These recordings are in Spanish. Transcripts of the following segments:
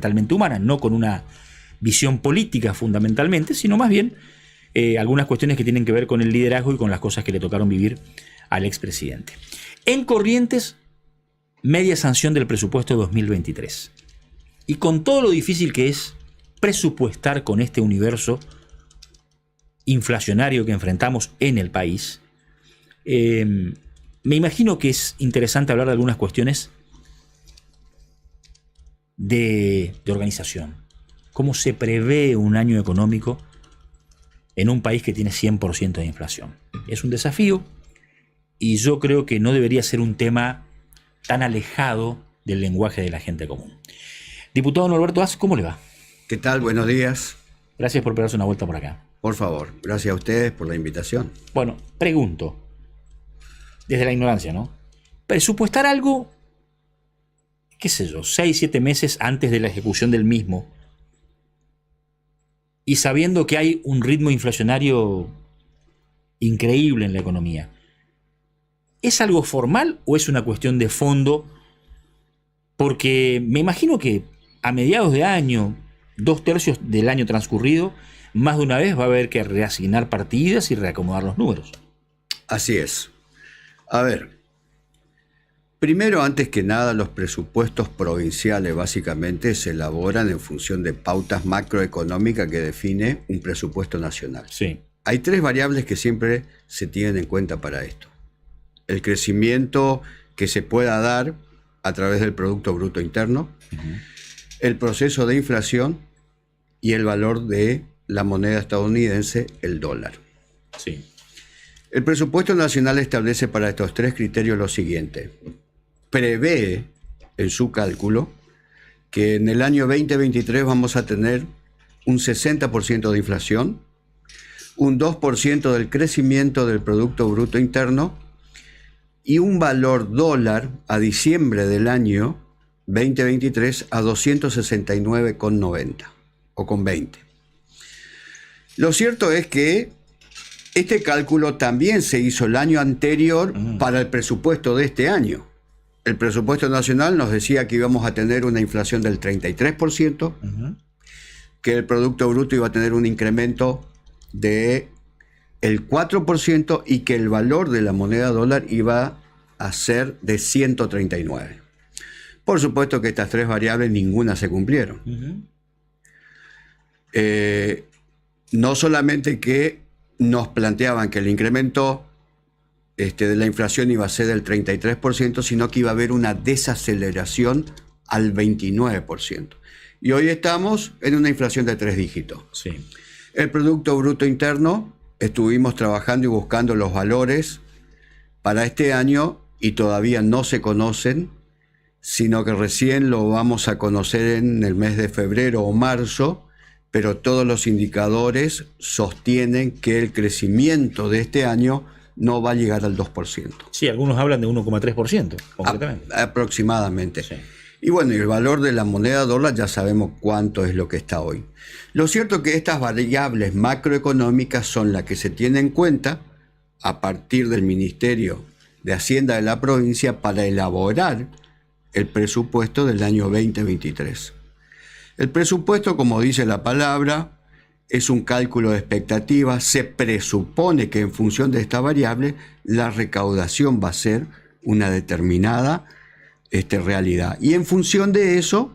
fundamentalmente humana, no con una visión política fundamentalmente, sino más bien algunas cuestiones que tienen que ver con el liderazgo y con las cosas que le tocaron vivir al expresidente. En Corrientes, media sanción del presupuesto 2023. Y con todo lo difícil que es presupuestar con este universo inflacionario que enfrentamos en el país, me imagino que es interesante hablar de algunas cuestiones de organización. ¿Cómo se prevé un año económico en un país que tiene 100% de inflación? Es un desafío y yo creo que no debería ser un tema tan alejado del lenguaje de la gente común. Diputado Norberto Az, ¿cómo le va? ¿Qué tal? Buenos días. Gracias por pegarse una vuelta por acá. Por favor, gracias a ustedes por la invitación. Bueno, pregunto, desde la ignorancia, ¿no? Presupuestar algo, qué sé yo, 6, 7 meses antes de la ejecución del mismo, y sabiendo que hay un ritmo inflacionario increíble en la economía, ¿es algo formal o es una cuestión de fondo? Porque me imagino que a mediados de año, 2/3 del año transcurrido, más de una vez va a haber que reasignar partidas y reacomodar los números. Así es. A ver, primero, antes que nada, los presupuestos provinciales básicamente se elaboran en función de pautas macroeconómicas que define un presupuesto nacional. Sí. Hay 3 variables que siempre se tienen en cuenta para esto. El crecimiento que se pueda dar a través del Producto Bruto Interno, el proceso de inflación y el valor de la moneda estadounidense, el dólar. Sí. El presupuesto nacional establece para estos 3 criterios lo siguiente. Prevé en su cálculo que en el año 2023 vamos a tener un 60% de inflación, un 2% del crecimiento del Producto Bruto Interno y un valor dólar a diciembre del año 2023 a 269,90 o con 20. Lo cierto es que este cálculo también se hizo el año anterior para el presupuesto de este año. El presupuesto nacional nos decía que íbamos a tener una inflación del 33%, que el Producto Bruto iba a tener un incremento del 4% y que el valor de la moneda dólar iba a ser de 139. Por supuesto que estas 3 variables ninguna se cumplieron. No solamente que nos planteaban que el incremento de la inflación iba a ser del 33%, sino que iba a haber una desaceleración al 29%. Y hoy estamos en una inflación de 3 dígitos. Sí. El Producto Bruto Interno, estuvimos trabajando y buscando los valores para este año y todavía no se conocen, sino que recién lo vamos a conocer en el mes de febrero o marzo, pero todos los indicadores sostienen que el crecimiento de este año no va a llegar al 2%. Sí, algunos hablan de 1,3%, concretamente. Aproximadamente. Sí. Y bueno, y el valor de la moneda dólar ya sabemos cuánto es lo que está hoy. Lo cierto es que estas variables macroeconómicas son las que se tienen en cuenta a partir del Ministerio de Hacienda de la provincia para elaborar el presupuesto del año 2023. El presupuesto, como dice la palabra, es un cálculo de expectativas. Se presupone que en función de esta variable, la recaudación va a ser una determinada realidad. Y en función de eso,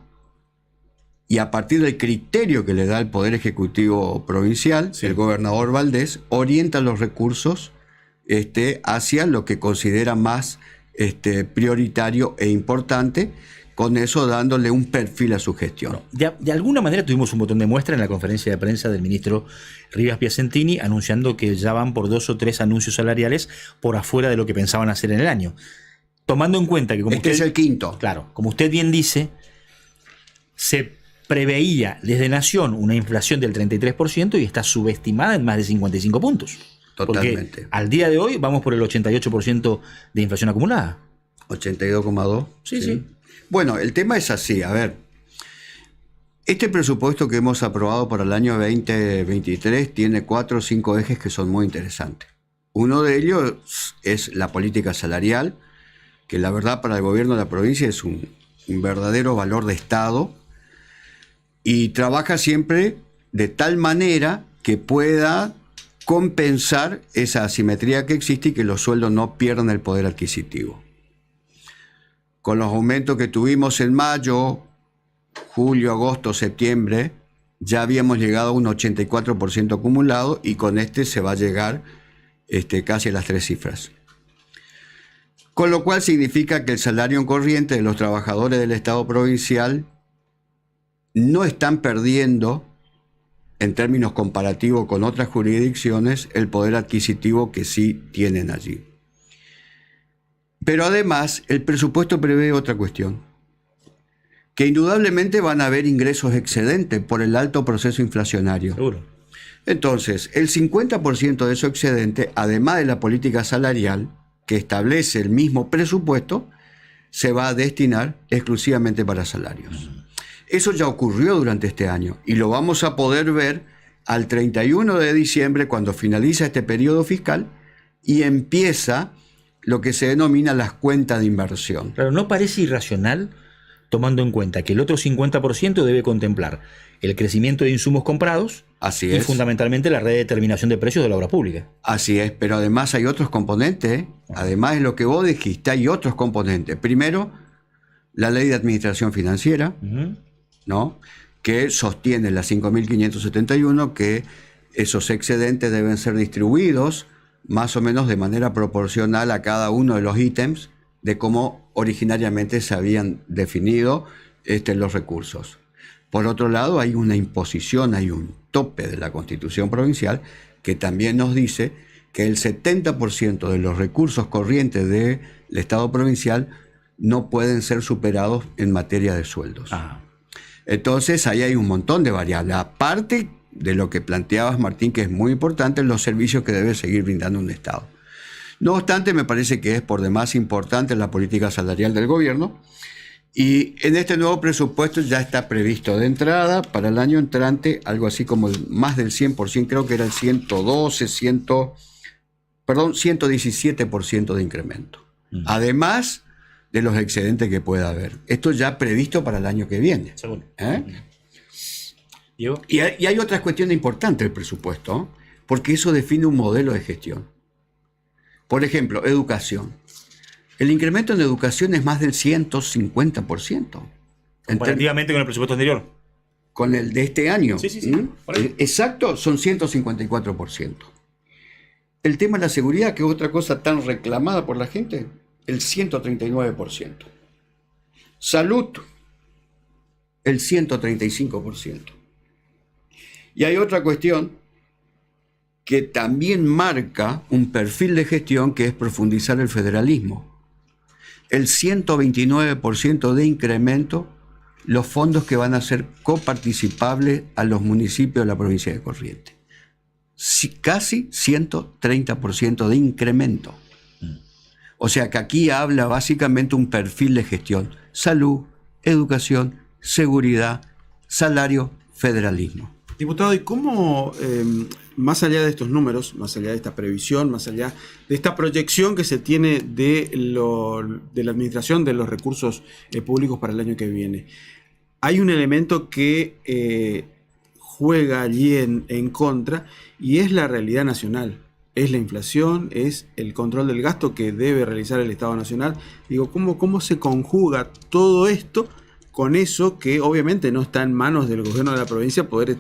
y a partir del criterio que le da el Poder Ejecutivo Provincial, sí, el gobernador Valdés orienta los recursos hacia lo que considera más prioritario e importante, con eso dándole un perfil a su gestión. De alguna manera tuvimos un botón de muestra en la conferencia de prensa del ministro Rivas Piacentini anunciando que ya van por 2 o 3 anuncios salariales por afuera de lo que pensaban hacer en el año. Tomando en cuenta que como usted, es el quinto. Claro, como usted bien dice, se preveía desde Nación una inflación del 33% y está subestimada en más de 55 puntos. Totalmente. Porque al día de hoy vamos por el 88% de inflación acumulada. 82,2. Sí. Bueno, el tema es así, a ver. Este presupuesto que hemos aprobado para el año 2023 tiene 4 o 5 ejes que son muy interesantes. Uno de ellos es la política salarial, que la verdad para el gobierno de la provincia es un verdadero valor de Estado, y trabaja siempre de tal manera que pueda compensar esa asimetría que existe y que los sueldos no pierdan el poder adquisitivo. Con los aumentos que tuvimos en mayo, julio, agosto, septiembre, ya habíamos llegado a un 84% acumulado y con este se va a llegar casi a las 3 cifras. Con lo cual significa que el salario en corriente de los trabajadores del Estado provincial no están perdiendo, en términos comparativos con otras jurisdicciones, el poder adquisitivo que sí tienen allí. Pero además, el presupuesto prevé otra cuestión, que indudablemente van a haber ingresos excedentes por el alto proceso inflacionario. Seguro. Entonces, el 50% de esos excedentes, además de la política salarial, que establece el mismo presupuesto, se va a destinar exclusivamente para salarios. Eso ya ocurrió durante este año y lo vamos a poder ver al 31 de diciembre cuando finaliza este periodo fiscal y empieza lo que se denomina las cuentas de inversión. Claro, no parece irracional tomando en cuenta que el otro 50% debe contemplar el crecimiento de insumos comprados. Así y es. Fundamentalmente la redeterminación de precios de la obra pública. Así es, pero además hay otros componentes, ¿eh? Además de lo que vos dijiste, hay otros componentes. Primero, la ley de administración financiera, ¿no?, que sostiene la 5.571, que esos excedentes deben ser distribuidos más o menos de manera proporcional a cada uno de los ítems de cómo originariamente se habían definido los recursos. Por otro lado, hay una imposición, hay un tope de la Constitución provincial que también nos dice que el 70% de los recursos corrientes del Estado provincial no pueden ser superados en materia de sueldos. Entonces, ahí hay un montón de variables. Aparte de lo que planteabas, Martín, que es muy importante, los servicios que debe seguir brindando un Estado. No obstante, me parece que es por demás importante la política salarial del gobierno. Y en este nuevo presupuesto ya está previsto de entrada para el año entrante algo así como más del 100%, creo que era el 117% de incremento. Además de los excedentes que pueda haber. Esto ya previsto para el año que viene. Seguro. Y hay otras cuestiones importantes del presupuesto, porque eso define un modelo de gestión. Por ejemplo, educación. El incremento en educación es más del 150%. Comparativamente con el presupuesto anterior. Con el de este año. Sí. Exacto, son 154%. El tema de la seguridad, que es otra cosa tan reclamada por la gente, el 139%. Salud, el 135%. Y hay otra cuestión que también marca un perfil de gestión, que es profundizar el federalismo. El 129% de incremento los fondos que van a ser coparticipables a los municipios de la provincia de Corrientes. Casi 130% de incremento. O sea que aquí habla básicamente un perfil de gestión: salud, educación, seguridad, salario, federalismo. Diputado, ¿y cómo, más allá de estos números, más allá de esta previsión, más allá de esta proyección que se tiene de la administración de los recursos públicos para el año que viene, hay un elemento que juega allí en contra, y es la realidad nacional? Es la inflación, es el control del gasto que debe realizar el Estado Nacional. Digo, ¿cómo se conjuga todo esto con eso que obviamente no está en manos del gobierno de la provincia poder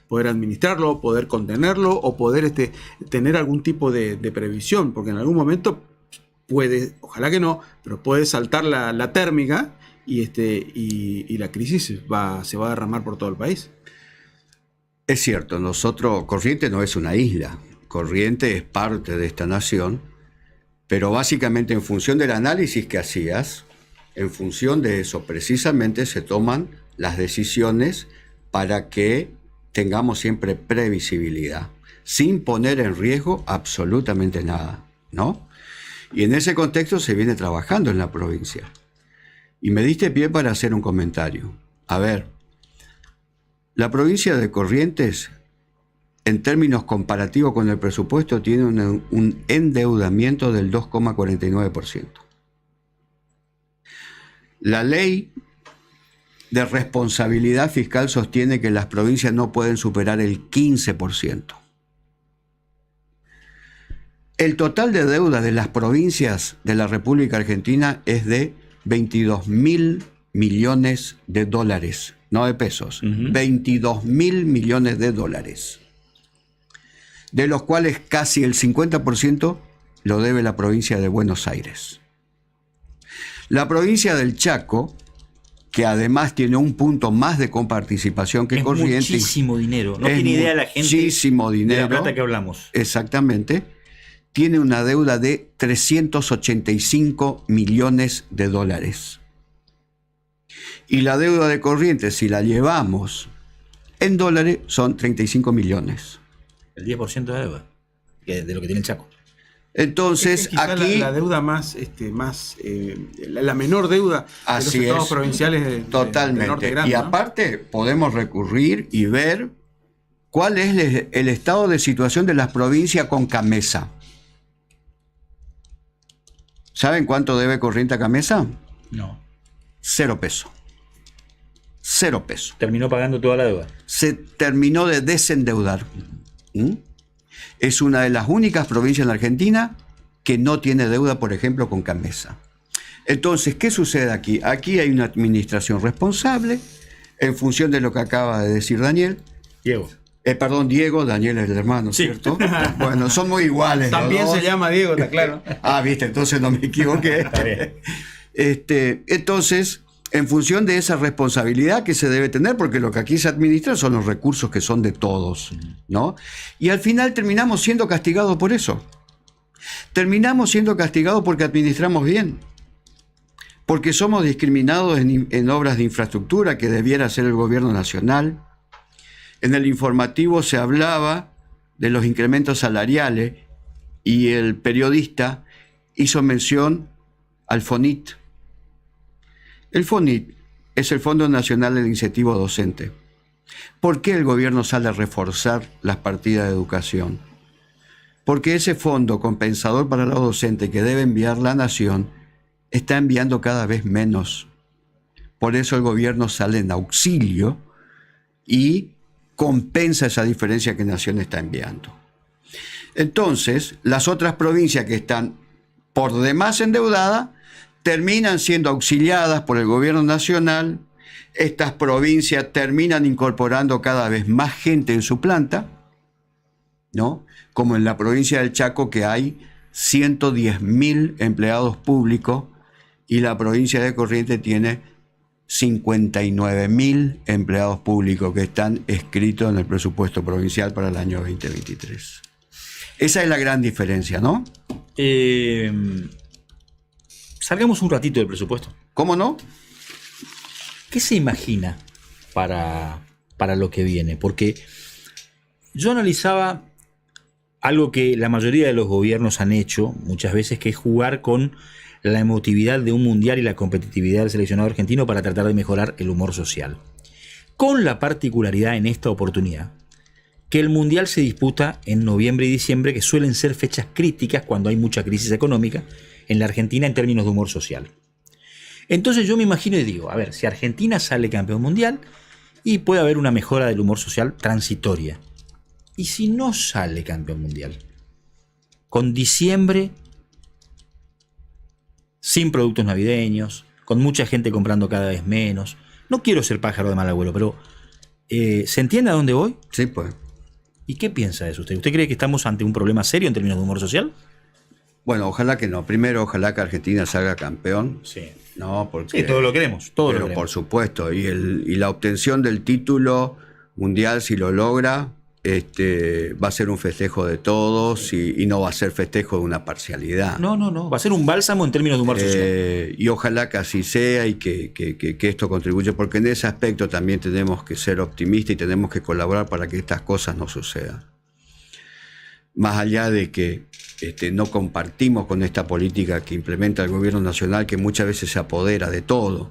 administrarlo, poder contenerlo o poder tener algún tipo de previsión? Porque en algún momento puede, ojalá que no, pero puede saltar la térmica y la crisis se va a derramar por todo el país. Es cierto, Corrientes no es una isla. Corrientes es parte de esta nación, pero básicamente en función del análisis que hacías, en función de eso precisamente se toman las decisiones para que tengamos siempre previsibilidad, sin poner en riesgo absolutamente nada, ¿no? Y en ese contexto se viene trabajando en la provincia. Y me diste pie para hacer un comentario. A ver, la provincia de Corrientes, en términos comparativos con el presupuesto, tiene un endeudamiento del 2,49%. La ley de responsabilidad fiscal sostiene que las provincias no pueden superar el 15%. El total de deuda de las provincias de la República Argentina es de 22.000 millones de dólares, no de pesos, 22.000 millones de dólares, de los cuales casi el 50% lo debe la provincia de Buenos Aires. La provincia del Chaco, que además tiene un punto más de coparticipación que Corrientes. Muchísimo dinero. No tiene idea la gente muchísimo dinero, de la plata que hablamos. Exactamente. Tiene una deuda de 385 millones de dólares. Y la deuda de Corrientes, si la llevamos en dólares, son 35 millones. El 10% de deuda de lo que tiene el Chaco. Entonces, aquí la deuda más, la menor deuda de los estados provinciales totalmente. del norte grande, y aparte, podemos recurrir y ver cuál es el estado de situación de las provincias con Camesa. ¿Saben cuánto debe Corrientes a Camesa? No. 0 pesos. 0 pesos. Terminó pagando toda la deuda. Se terminó de desendeudar. Es una de las únicas provincias en la Argentina que no tiene deuda, por ejemplo, con Camesa. Entonces, ¿qué sucede aquí? Aquí hay una administración responsable en función de lo que acaba de decir Daniel. Diego. Diego, Daniel es el hermano, sí. ¿Cierto? Bueno, son muy iguales. También se llama Diego, está claro. Viste, entonces no me equivoqué. Está bien. Entonces, en función de esa responsabilidad que se debe tener, porque lo que aquí se administra son los recursos que son de todos, ¿no? Y al final terminamos siendo castigados por eso. Terminamos siendo castigados porque administramos bien, porque somos discriminados en obras de infraestructura que debiera hacer el gobierno nacional. En el informativo se hablaba de los incrementos salariales y el periodista hizo mención al FONIT. El FONIT es el Fondo Nacional de Incentivo Docente. ¿Por qué el gobierno sale a reforzar las partidas de educación? Porque ese fondo compensador para los docentes que debe enviar la nación está enviando cada vez menos. Por eso el gobierno sale en auxilio y compensa esa diferencia que Nación está enviando. Entonces, las otras provincias que están por demás endeudadas terminan siendo auxiliadas por el gobierno nacional. Estas provincias terminan incorporando cada vez más gente en su planta, ¿no? Como en la provincia del Chaco, que hay 110.000 empleados públicos, y la provincia de Corrientes tiene 59.000 empleados públicos que están escritos en el presupuesto provincial para el año 2023. Esa es la gran diferencia, ¿no? Salgamos un ratito del presupuesto. ¿Cómo no? ¿Qué se imagina para lo que viene? Porque yo analizaba algo que la mayoría de los gobiernos han hecho muchas veces, que es jugar con la emotividad de un mundial y la competitividad del seleccionado argentino para tratar de mejorar el humor social. Con la particularidad en esta oportunidad que el mundial se disputa en noviembre y diciembre, que suelen ser fechas críticas cuando hay mucha crisis económica en la Argentina en términos de humor social. Entonces yo me imagino y digo, a ver, si Argentina sale campeón mundial y puede haber una mejora del humor social transitoria. ¿Y si no sale campeón mundial? Con diciembre sin productos navideños, con mucha gente comprando cada vez menos. No quiero ser pájaro de mal agüero, pero ¿se entiende a dónde voy? Sí, pues. ¿Y qué piensa de eso usted? ¿Usted cree que estamos ante un problema serio en términos de humor social? Bueno, ojalá que no. Primero, ojalá que Argentina salga campeón. Sí. No, porque, sí, todo lo queremos. Todo lo queremos. Por supuesto. Y la obtención del título mundial, si lo logra, va a ser un festejo de todos, y no va a ser festejo de una parcialidad. No. Va a ser un bálsamo en términos de humor social. Y ojalá que así sea y que esto contribuya, porque en ese aspecto también tenemos que ser optimistas y tenemos que colaborar para que estas cosas no sucedan. Más allá de que no compartimos con esta política que implementa el gobierno nacional, que muchas veces se apodera de todo,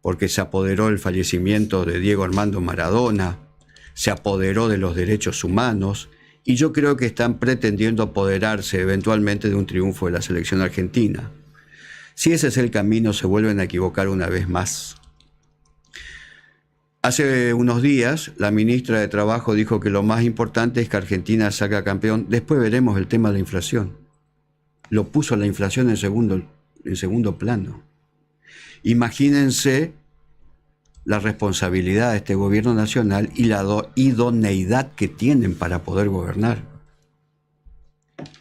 porque se apoderó el fallecimiento de Diego Armando Maradona, se apoderó de los derechos humanos, y yo creo que están pretendiendo apoderarse eventualmente de un triunfo de la selección argentina. Si ese es el camino, se vuelven a equivocar una vez más. Hace unos días la ministra de Trabajo dijo que lo más importante es que Argentina salga campeón. Después veremos el tema de la inflación. Lo puso la inflación en segundo plano. Imagínense la responsabilidad de este gobierno nacional y la idoneidad que tienen para poder gobernar.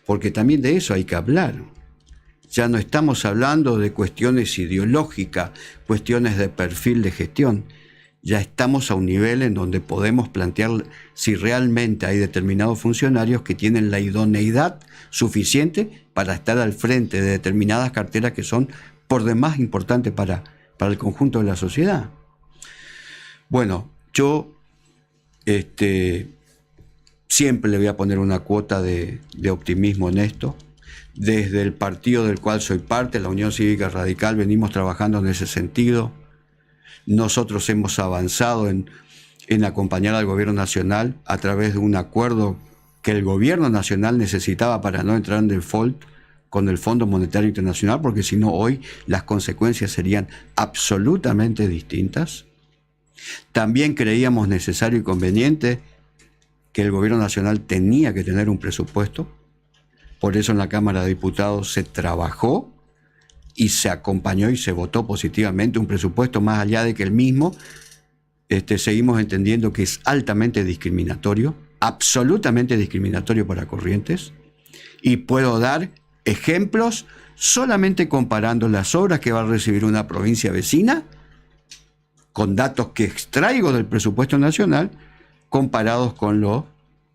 Porque también de eso hay que hablar. Ya no estamos hablando de cuestiones ideológicas, cuestiones de perfil de gestión. Ya estamos a un nivel en donde podemos plantear si realmente hay determinados funcionarios que tienen la idoneidad suficiente para estar al frente de determinadas carteras que son por demás importantes para el conjunto de la sociedad. Bueno, yo siempre le voy a poner una cuota de optimismo en esto. Desde el partido del cual soy parte, la Unión Cívica Radical, venimos trabajando en ese sentido. Nosotros hemos avanzado en acompañar al gobierno nacional a través de un acuerdo que el gobierno nacional necesitaba para no entrar en default con el Fondo Monetario Internacional, porque si no hoy las consecuencias serían absolutamente distintas. También creíamos necesario y conveniente que el gobierno nacional tenía que tener un presupuesto. Por eso en la Cámara de Diputados se trabajó y se acompañó y se votó positivamente un presupuesto, más allá de que el mismo seguimos entendiendo que es altamente discriminatorio, absolutamente discriminatorio para Corrientes, y puedo dar ejemplos solamente comparando las obras que va a recibir una provincia vecina con datos que extraigo del presupuesto nacional comparados con lo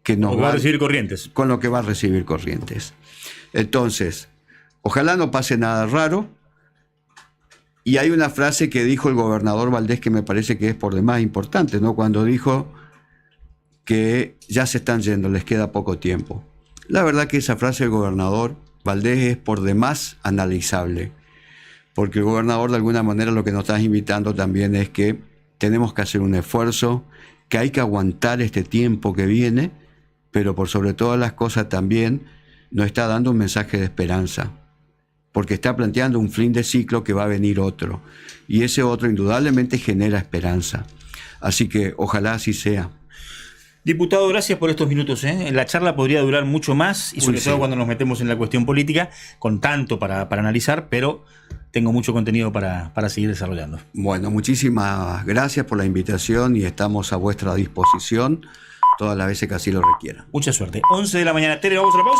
que nos va a recibir Corrientes. Con lo que va a recibir Corrientes. Entonces, ojalá no pase nada raro. Y hay una frase que dijo el gobernador Valdés que me parece que es por demás importante, ¿no? Cuando dijo que ya se están yendo, les queda poco tiempo. La verdad que esa frase del gobernador Valdés es por demás analizable, porque el gobernador de alguna manera lo que nos está invitando también es que tenemos que hacer un esfuerzo, que hay que aguantar este tiempo que viene, pero por sobre todas las cosas también nos está dando un mensaje de esperanza, porque está planteando un fin de ciclo que va a venir otro, y ese otro indudablemente genera esperanza. Así que ojalá así sea. Diputado, gracias por estos minutos. La charla podría durar mucho más, y sobre todo cuando nos metemos en la cuestión política, con tanto para analizar, pero tengo mucho contenido para seguir desarrollando. Bueno, muchísimas gracias por la invitación y estamos a vuestra disposición todas las veces que así lo requieran. Mucha suerte. 11 de la mañana, Tere, vamos a la pausa.